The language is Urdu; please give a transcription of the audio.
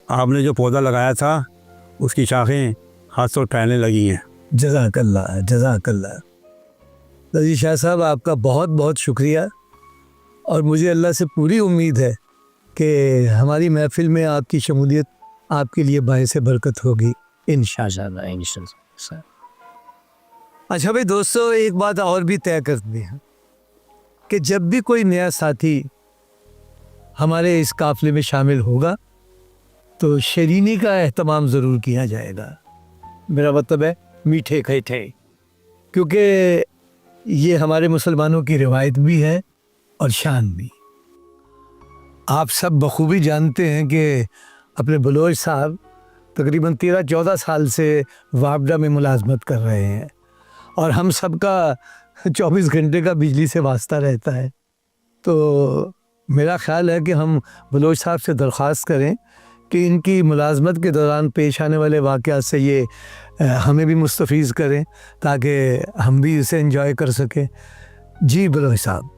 آپ نے جو پودا لگایا تھا اس کی شاخیں ہاتھوں ٹہلنے لگی ہیں۔ جزاک اللہ، جزاک اللہ۔ نذیر شاہ صاحب آپ کا بہت بہت شکریہ، اور مجھے اللہ سے پوری امید ہے کہ ہماری محفل میں آپ کی شمولیت آپ کے لیے باعث برکت ہوگی انشاءاللہ۔ اچھا بھائی دوستو، ایک بات اور بھی طے کرتے ہیں کہ جب بھی کوئی نیا ساتھی ہمارے اس قافلے میں شامل ہوگا تو شیرینی کا اہتمام ضرور کیا جائے گا۔ میرا مطلب ہے میٹھے کھٹے، کیونکہ یہ ہمارے مسلمانوں کی روایت بھی ہے اور شان بھی۔ آپ سب بخوبی جانتے ہیں کہ اپنے بلوچ صاحب تقریباً 13-14 سال سے وابڈا میں ملازمت کر رہے ہیں، اور ہم سب کا 24 گھنٹے کا بجلی سے واسطہ رہتا ہے۔ تو میرا خیال ہے کہ ہم بلوچ صاحب سے درخواست کریں کہ ان کی ملازمت کے دوران پیش آنے والے واقعات سے یہ ہمیں بھی مستفیض کریں تاکہ ہم بھی اسے انجوائے کر سکیں۔ جی بلوچ صاحب۔